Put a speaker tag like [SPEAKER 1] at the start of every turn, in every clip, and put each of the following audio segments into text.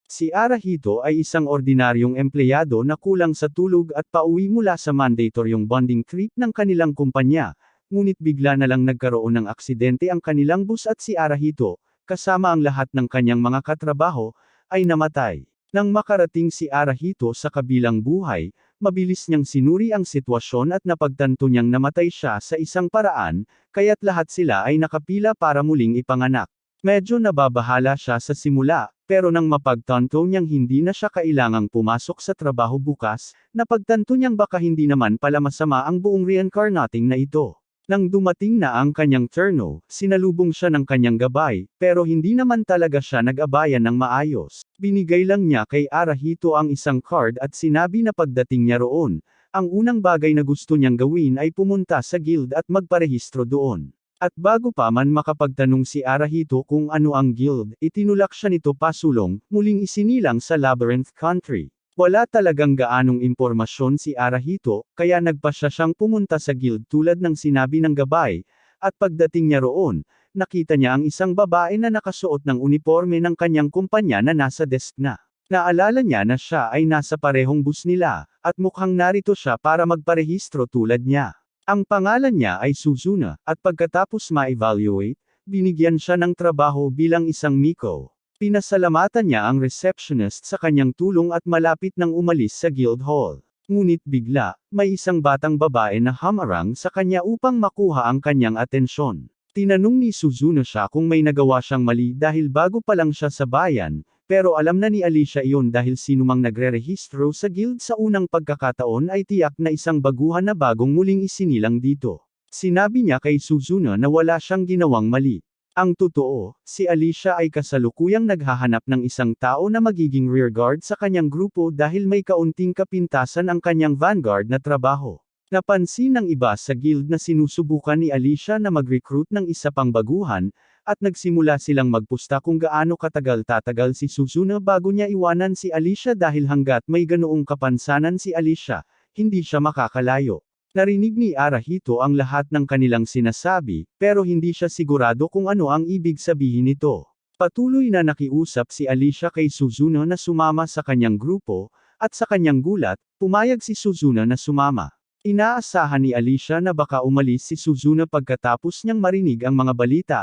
[SPEAKER 1] Si Arahito ay isang ordinaryong empleyado na kulang sa tulog at pauwi mula sa mandatoryong bonding trip ng kanilang kumpanya, ngunit bigla na lang nagkaroon ng aksidente ang kanilang bus at si Arahito, kasama ang lahat ng kanyang mga katrabaho, ay namatay. Nang makarating si Arahito sa kabilang buhay, mabilis niyang sinuri ang sitwasyon at napagtanto niyang namatay siya sa isang paraan, kaya't lahat sila ay nakapila para muling ipanganak. Medyo nababahala siya sa simula, pero nang mapagtanto niyang hindi na siya kailangang pumasok sa trabaho bukas, napagtanto niyang baka hindi naman pala masama ang buong reincarnating na ito. Nang dumating na ang kanyang turno, sinalubong siya ng kanyang gabay, pero hindi naman talaga siya nag-abayan ng maayos. Binigay lang niya kay Arahito ang isang card at sinabi na pagdating niya roon, ang unang bagay na gusto niyang gawin ay pumunta sa guild at magparehistro doon. At bago pa man makapagtanong si Arahito kung ano ang guild, itinulak siya nito pasulong, muling isinilang sa Labyrinth Country. Wala talagang gaanong impormasyon si Arahito, kaya nagpasya siyang pumunta sa guild tulad ng sinabi ng gabay, at pagdating niya roon, nakita niya ang isang babae na nakasuot ng uniforme ng kanyang kumpanya na nasa desk na. Naalala niya na siya ay nasa parehong bus nila, at mukhang narito siya para magparehistro tulad niya. Ang pangalan niya ay Suzuna, at pagkatapos ma-evaluate, binigyan siya ng trabaho bilang isang miko. Pinasalamatan niya ang receptionist sa kanyang tulong at malapit nang umalis sa guild hall. Ngunit bigla, may isang batang babae na hamarang sa kanya upang makuha ang kanyang atensyon. Tinanong ni Suzuna siya kung may nagawa siyang mali dahil bago pa lang siya sa bayan, pero alam na ni Alicia iyon dahil sinumang nagre-rehistro sa guild sa unang pagkakataon ay tiyak na isang baguhan na bagong muling isinilang dito. Sinabi niya kay Suzuna na wala siyang ginawang mali. Ang totoo, si Alicia ay kasalukuyang naghahanap ng isang tao na magiging rearguard sa kanyang grupo dahil may kaunting kapintasan ang kanyang vanguard na trabaho. Napansin ng iba sa guild na sinusubukan ni Alicia na mag-recruit ng isa pang baguhan, at nagsimula silang magpusta kung gaano katagal tatagal si Suzuna bago niya iwanan si Alicia dahil hanggat may ganoong kapansanan si Alicia, hindi siya makakalayo. Narinig ni Arahito ang lahat ng kanilang sinasabi, pero hindi siya sigurado kung ano ang ibig sabihin nito. Patuloy na nakiusap si Alicia kay Suzuna na sumama sa kanyang grupo, at sa kanyang gulat, pumayag si Suzuna na sumama. Inaasahan ni Alicia na baka umalis si Suzuna pagkatapos niyang marinig ang mga balita,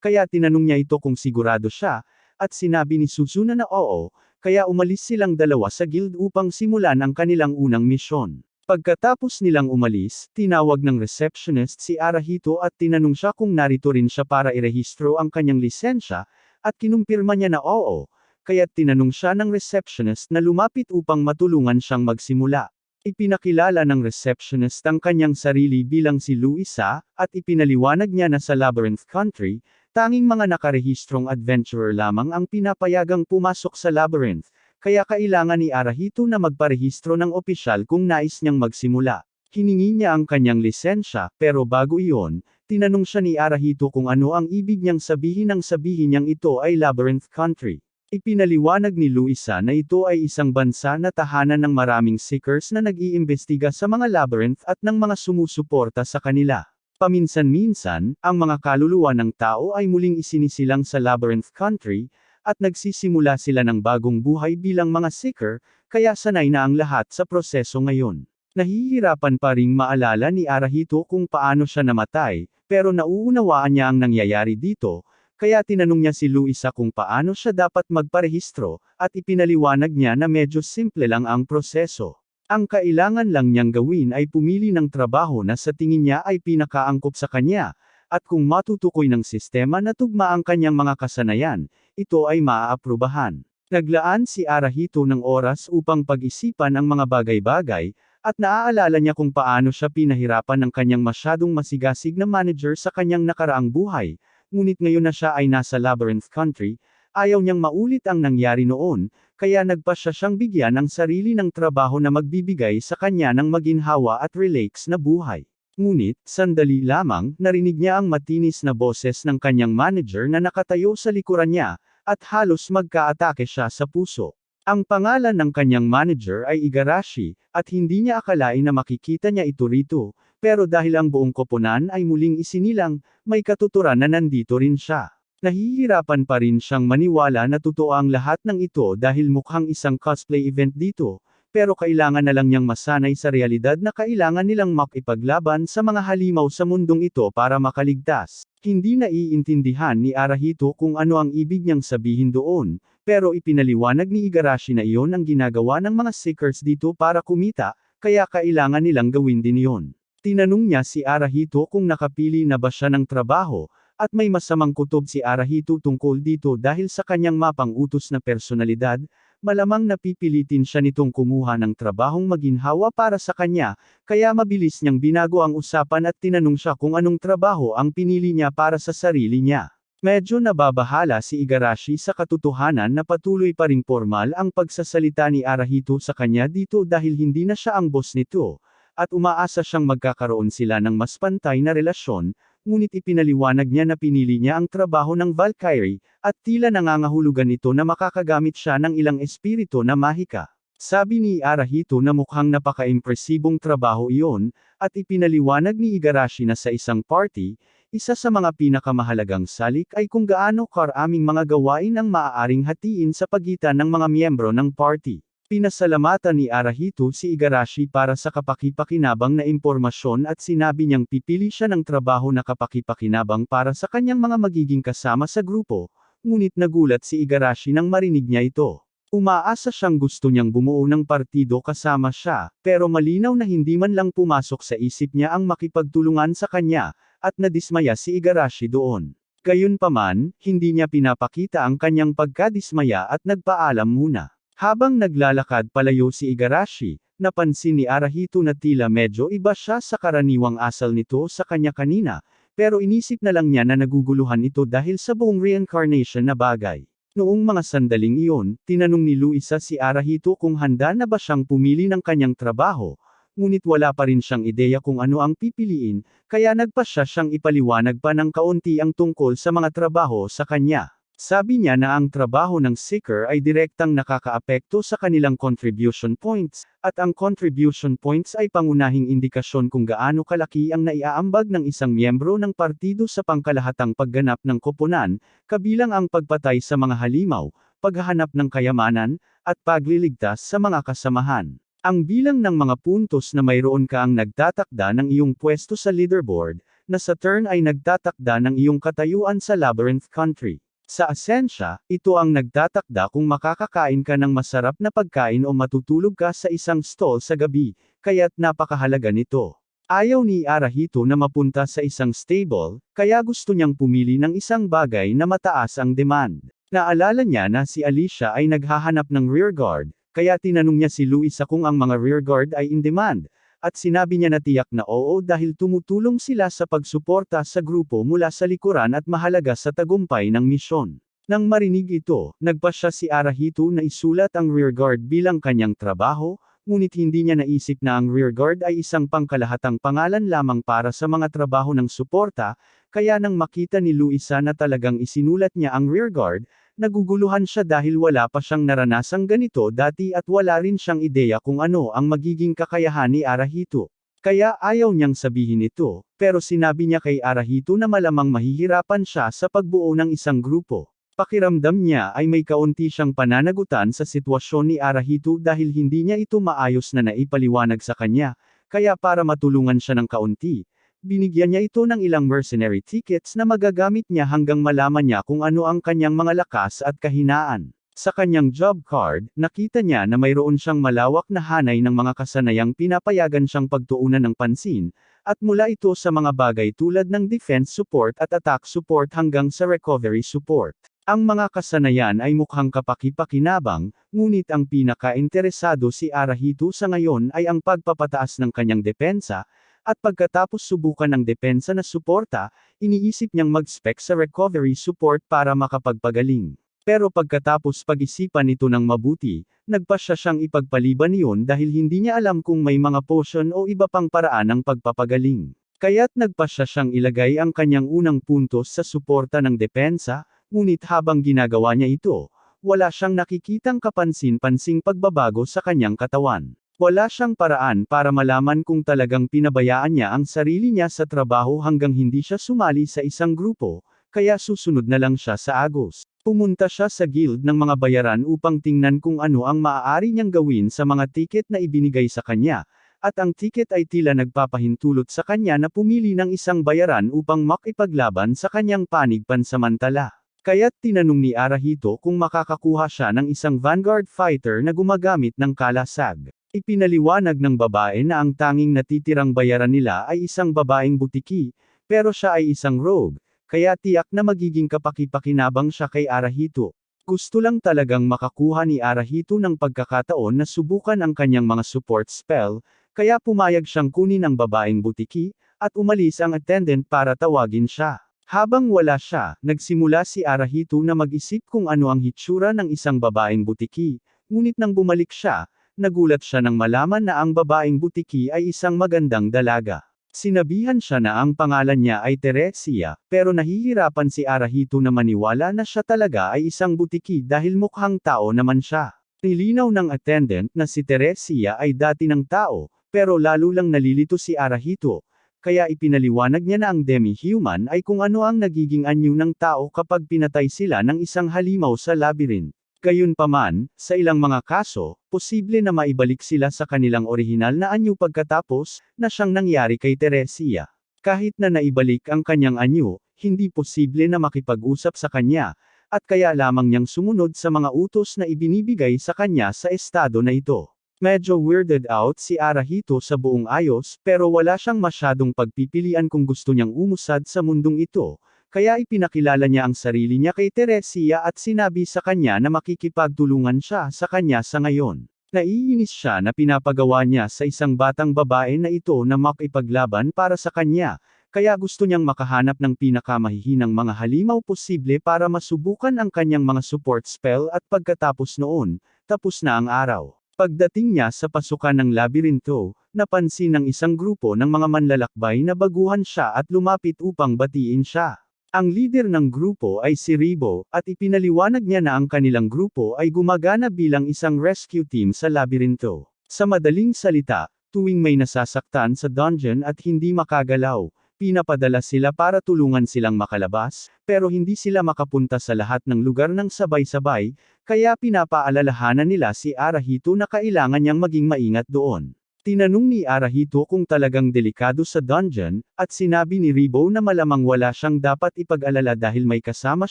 [SPEAKER 1] kaya tinanong niya ito kung sigurado siya, at sinabi ni Suzuna na oo, kaya umalis silang dalawa sa guild upang simulan ang kanilang unang misyon. Pagkatapos nilang umalis, tinawag ng receptionist si Arahito at tinanong siya kung narito rin siya para irehistro ang kanyang lisensya, at kinumpirma niya na oo, kaya tinanong siya ng receptionist na lumapit upang matulungan siyang magsimula. Ipinakilala ng receptionist ang kanyang sarili bilang si Luisa, at ipinaliwanag niya na sa Labyrinth Country, tanging mga nakarehistrong adventurer lamang ang pinapayagang pumasok sa labyrinth, kaya kailangan ni Arahito na magparehistro ng opisyal kung nais niyang magsimula. Hiningi niya ang kanyang lisensya, pero bago iyon, tinanong siya ni Arahito kung ano ang ibig niyang sabihin nang sabihin niyang ito ay Labyrinth Country. Ipinaliwanag ni Luisa na ito ay isang bansa na tahanan ng maraming seekers na nag-iimbestiga sa mga labyrinth at ng mga sumusuporta sa kanila. Paminsan-minsan, ang mga kaluluwa ng tao ay muling isinisilang sa Labyrinth Country, at nagsisimula sila ng bagong buhay bilang mga seeker, kaya sanay na ang lahat sa proseso ngayon. Nahihirapan pa ring maalala ni Arahito kung paano siya namatay, pero nauunawaan niya ang nangyayari dito, kaya tinanong niya si Luisa kung paano siya dapat magparehistro, at ipinaliwanag niya na medyo simple lang ang proseso. Ang kailangan lang niyang gawin ay pumili ng trabaho na sa tingin niya ay pinakaangkop sa kanya, at kung matutukoy ng sistema na tugma ang kanyang mga kasanayan, ito ay maaaprubahan. Naglaan si Arahito ng oras upang pag-isipan ang mga bagay-bagay, at naaalala niya kung paano siya pinahirapan ng kanyang masyadong masigasig na manager sa kanyang nakaraang buhay, ngunit ngayon na siya ay nasa Labyrinth Country, ayaw niyang maulit ang nangyari noon, kaya nagpasya siyang bigyan ng sarili ng trabaho na magbibigay sa kanya ng maginhawa at relax na buhay. Ngunit, sandali lamang, narinig niya ang matinis na boses ng kanyang manager na nakatayo sa likuran niya, at halos magkaatake siya sa puso. Ang pangalan ng kanyang manager ay Igarashi, at hindi niya akalain na makikita niya ito rito, pero dahil ang buong koponan ay muling isinilang, may katuturan na nandito rin siya. Nahihirapan pa rin siyang maniwala na totoo ang lahat ng ito dahil mukhang isang cosplay event dito, pero kailangan na lang niyang masanay sa realidad na kailangan nilang makipaglaban sa mga halimaw sa mundong ito para makaligtas. Hindi naiintindihan ni Arahito kung ano ang ibig niyang sabihin doon, pero ipinaliwanag ni Igarashi na iyon ang ginagawa ng mga seekers dito para kumita, kaya kailangan nilang gawin din iyon. Tinanong niya si Arahito kung nakapili na ba siya ng trabaho, at may masamang kutob si Arahito tungkol dito dahil sa kanyang mapang-utos na personalidad, malamang napipilitin siya nitong kumuha ng trabahong maginhawa para sa kanya, kaya mabilis niyang binago ang usapan at tinanong siya kung anong trabaho ang pinili niya para sa sarili niya. Medyo nababahala si Igarashi sa katotohanan na patuloy pa ring formal ang pagsasalita ni Arahito sa kanya dito dahil hindi na siya ang boss nito, at umaasa siyang magkakaroon sila ng mas pantay na relasyon, ngunit ipinaliwanag niya na pinili niya ang trabaho ng Valkyrie, at tila nangangahulugan ito na makakagamit siya ng ilang espiritu na mahika. Sabi ni Arahito na mukhang napaka-impresibong trabaho iyon, at ipinaliwanag ni Igarashi na sa isang party, isa sa mga pinakamahalagang salik ay kung gaano karaming mga gawain ang maaaring hatiin sa pagitan ng mga miyembro ng party. Pinasalamatan ni Arahito si Igarashi para sa kapakipakinabang na impormasyon at sinabi niyang pipili siya ng trabaho na kapakipakinabang para sa kanyang mga magiging kasama sa grupo, ngunit nagulat si Igarashi nang marinig niya ito. Umaasa siyang gusto niyang bumuo ng partido kasama siya, pero malinaw na hindi man lang pumasok sa isip niya ang makipagtulungan sa kanya, at nadismaya si Igarashi doon. Gayunpaman, hindi niya pinapakita ang kanyang pagkadismaya at nagpaalam muna. Habang naglalakad palayo si Igarashi, napansin ni Arahito na tila medyo iba siya sa karaniwang asal nito sa kanya kanina, pero inisip na lang niya na naguguluhan ito dahil sa buong reincarnation na bagay. Noong mga sandaling iyon, tinanong ni Luisa si Arahito kung handa na ba siyang pumili ng kanyang trabaho, ngunit wala pa rin siyang ideya kung ano ang pipiliin, kaya nagpasya siyang ipaliwanag pa ng kaunti ang tungkol sa mga trabaho sa kanya. Sabi niya na ang trabaho ng seeker ay direktang nakakaapekto sa kanilang contribution points, at ang contribution points ay pangunahing indikasyon kung gaano kalaki ang naiaambag ng isang miyembro ng partido sa pangkalahatang pagganap ng koponan, kabilang ang pagpatay sa mga halimaw, paghahanap ng kayamanan, at pagliligtas sa mga kasamahan. Ang bilang ng mga puntos na mayroon ka ang nagtatakda ng iyong pwesto sa leaderboard, na sa turn ay nagtatakda ng iyong katayuan sa Labyrinth Country. Sa asensya, ito ang nagtatakda kung makakakain ka ng masarap na pagkain o matutulog ka sa isang stall sa gabi, kaya't napakahalaga nito. Ayaw ni Arahito na mapunta sa isang stable, kaya gusto niyang pumili ng isang bagay na mataas ang demand. Naalala niya na si Alicia ay naghahanap ng rearguard, kaya tinanong niya si Luisa kung ang mga rearguard ay in demand, at sinabi niya na tiyak na oo dahil tumutulong sila sa pagsuporta sa grupo mula sa likuran at mahalaga sa tagumpay ng misyon. Nang marinig ito, nagpasya si Arahito na isulat ang rearguard bilang kanyang trabaho, ngunit hindi niya naisip na ang rearguard ay isang pangkalahatang pangalan lamang para sa mga trabaho ng suporta, kaya nang makita ni Luisa na talagang isinulat niya ang rearguard, naguguluhan siya dahil wala pa siyang naranasang ganito dati at wala rin siyang ideya kung ano ang magiging kakayahan ni Arahito. Kaya ayaw niyang sabihin ito, pero sinabi niya kay Arahito na malamang mahihirapan siya sa pagbuo ng isang grupo. Pakiramdam niya ay may kaunti siyang pananagutan sa sitwasyon ni Arahito dahil hindi niya ito maayos na naipaliwanag sa kanya, kaya para matulungan siya ng kaunti, binigyan niya ito ng ilang mercenary tickets na magagamit niya hanggang malaman niya kung ano ang kanyang mga lakas at kahinaan. Sa kanyang job card, nakita niya na mayroon siyang malawak na hanay ng mga kasanayang pinapayagan siyang pagtuunan ng pansin, at mula ito sa mga bagay tulad ng defense support at attack support hanggang sa recovery support. Ang mga kasanayan ay mukhang kapaki-pakinabang, ngunit ang pinaka-interesado si Arahito sa ngayon ay ang pagpapataas ng kanyang depensa, at pagkatapos subukan ng depensa na suporta, iniisip niyang mag-spec sa recovery support para makapagpagaling. Pero pagkatapos pag-isipan ito ng mabuti, nagpasya siyang ipagpaliban iyon dahil hindi niya alam kung may mga potion o iba pang paraan ng pagpapagaling. Kaya't nagpasya siyang ilagay ang kanyang unang puntos sa suporta ng depensa, ngunit habang ginagawa niya ito, wala siyang nakikitang kapansin-pansing pagbabago sa kanyang katawan. Wala siyang paraan para malaman kung talagang pinabayaan niya ang sarili niya sa trabaho hanggang hindi siya sumali sa isang grupo, kaya susunod na lang siya sa agos. Pumunta siya sa guild ng mga bayaran upang tingnan kung ano ang maaari niyang gawin sa mga tiket na ibinigay sa kanya, at ang tiket ay tila nagpapahintulot sa kanya na pumili ng isang bayaran upang makipaglaban sa kanyang panig pansamantala. Kaya't tinanong ni Arahito kung makakakuha siya ng isang Vanguard fighter na gumagamit ng kalasag. Ipinaliwanag ng babae na ang tanging natitirang bayaran nila ay isang babaeng butiki, pero siya ay isang rogue, kaya tiyak na magiging kapaki-pakinabang siya kay Arahito. Gusto lang talagang makakuha ni Arahito ng pagkakataon na subukan ang kanyang mga support spell, kaya pumayag siyang kunin ang babaeng butiki, at umalis ang attendant para tawagin siya. Habang wala siya, nagsimula si Arahito na mag-isip kung ano ang hitsura ng isang babaeng butiki, ngunit nang bumalik siya, nagulat siya nang malaman na ang babaeng butiki ay isang magandang dalaga. Sinabihan siya na ang pangalan niya ay Teresia, pero nahihirapan si Arahito na maniwala na siya talaga ay isang butiki dahil mukhang tao naman siya. Nilinaw ng attendant na si Teresia ay dati ng tao, pero lalo lang nalilito si Arahito. Kaya ipinaliwanag niya na ang demi-human ay kung ano ang nagiging anyo ng tao kapag pinatay sila ng isang halimaw sa labyrinth. Gayunpaman, sa ilang mga kaso, posible na maibalik sila sa kanilang orihinal na anyo pagkatapos na siyang nangyari kay Teresia. Kahit na naibalik ang kanyang anyo, hindi posible na makipag-usap sa kanya, at kaya lamang niyang sumunod sa mga utos na ibinibigay sa kanya sa estado na ito. Medyo weirded out si Arahito sa buong ayos pero wala siyang masyadong pagpipilian kung gusto niyang umusad sa mundong ito, kaya ipinakilala niya ang sarili niya kay Teresia at sinabi sa kanya na makikipagtulungan siya sa kanya sa ngayon. Naiinis siya na pinapagawa niya sa isang batang babae na ito na makipaglaban para sa kanya, kaya gusto niyang makahanap ng pinakamahihinang mga halimaw posible para masubukan ang kanyang mga support spell at pagkatapos noon, tapos na ang araw. Pagdating niya sa pasukan ng labirinto, napansin ng isang grupo ng mga manlalakbay na baguhan siya at lumapit upang batiin siya. Ang leader ng grupo ay si Ribo, at ipinaliwanag niya na ang kanilang grupo ay gumagana bilang isang rescue team sa labirinto. Sa madaling salita, tuwing may nasasaktan sa dungeon at hindi makagalaw, pinapadala sila para tulungan silang makalabas, pero hindi sila makapunta sa lahat ng lugar ng sabay-sabay, kaya pinapaalalahanan nila si Arahito na kailangan niyang maging maingat doon. Tinanong ni Arahito kung talagang delikado sa dungeon, at sinabi ni Ribo na malamang wala siyang dapat ipag-alala dahil may kasama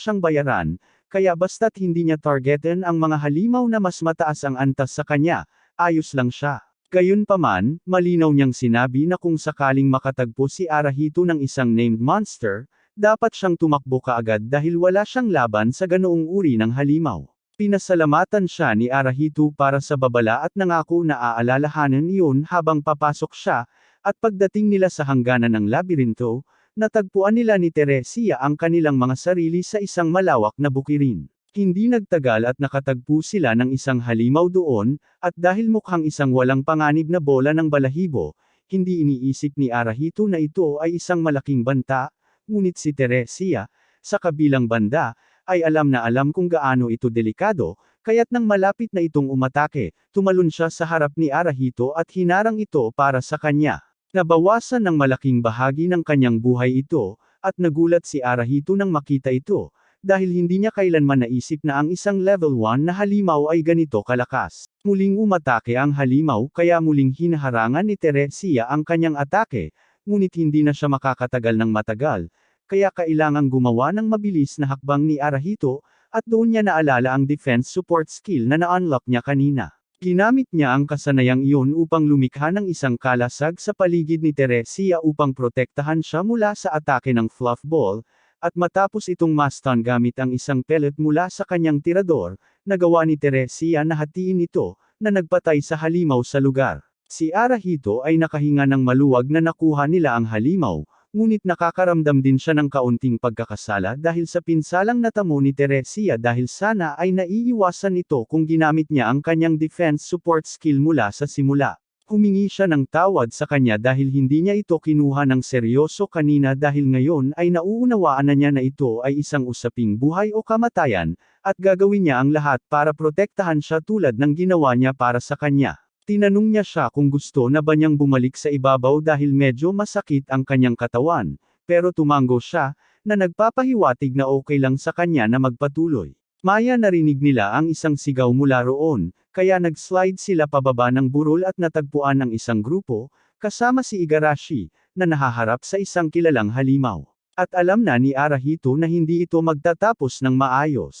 [SPEAKER 1] siyang bayaran, kaya basta't hindi niya targetin ang mga halimaw na mas mataas ang antas sa kanya, ayos lang siya. Gayunpaman, malinaw niyang sinabi na kung sakaling makatagpo si Arahito ng isang named monster, dapat siyang tumakbo kaagad dahil wala siyang laban sa ganoong uri ng halimaw. Pinasalamatan siya ni Arahito para sa babala at nangako na aalalahanan iyon habang papasok siya, at pagdating nila sa hangganan ng labirinto, natagpuan nila ni Teresia ang kanilang mga sarili sa isang malawak na bukirin. Hindi nagtagal at nakatagpo sila ng isang halimaw doon, at dahil mukhang isang walang panganib na bola ng balahibo, hindi iniisip ni Arahito na ito ay isang malaking banta, ngunit si Teresia, sa kabilang banda, ay alam na alam kung gaano ito delikado, kaya't nang malapit na itong umatake, tumalon siya sa harap ni Arahito at hinarang ito para sa kanya. Nabawasan ng malaking bahagi ng kanyang buhay ito, at nagulat si Arahito nang makita ito, dahil hindi niya kailanman naisip na ang isang level 1 na halimaw ay ganito kalakas. Muling umatake ang halimaw kaya muling hinaharangan ni Teresia ang kanyang atake, ngunit hindi na siya makakatagal ng matagal, kaya kailangang gumawa ng mabilis na hakbang ni Arahito, at doon niya naalala ang defense support skill na na-unlock niya kanina. Ginamit niya ang kasanayang iyon upang lumikha ng isang kalasag sa paligid ni Teresia upang protektahan siya mula sa atake ng fluff ball, at matapos itong ma-stun gamit ang isang pellet mula sa kanyang tirador, nagawa ni Teresia na hatiin ito, na nagpatay sa halimaw sa lugar. Si Arahito ay nakahinga ng maluwag na nakuha nila ang halimaw, ngunit nakakaramdam din siya ng kaunting pagkakasala dahil sa pinsalang natamo ni Teresia dahil sana ay naiiwasan ito kung ginamit niya ang kanyang defense support skill mula sa simula. Humingi siya ng tawad sa kanya dahil hindi niya ito kinuha ng seryoso kanina dahil ngayon ay nauunawaan na niya na ito ay isang usaping buhay o kamatayan, at gagawin niya ang lahat para protektahan siya tulad ng ginawa niya para sa kanya. Tinanong niya siya kung gusto na ba niyang bumalik sa ibabaw dahil medyo masakit ang kanyang katawan, pero tumango siya, na nagpapahiwatig na okay lang sa kanya na magpatuloy. Maya narinig nila ang isang sigaw mula roon, kaya nag-slide sila pababa ng burol at natagpuan ang isang grupo, kasama si Igarashi, na nahaharap sa isang kilalang halimaw. At alam na ni Arahito na hindi ito magtatapos ng maayos.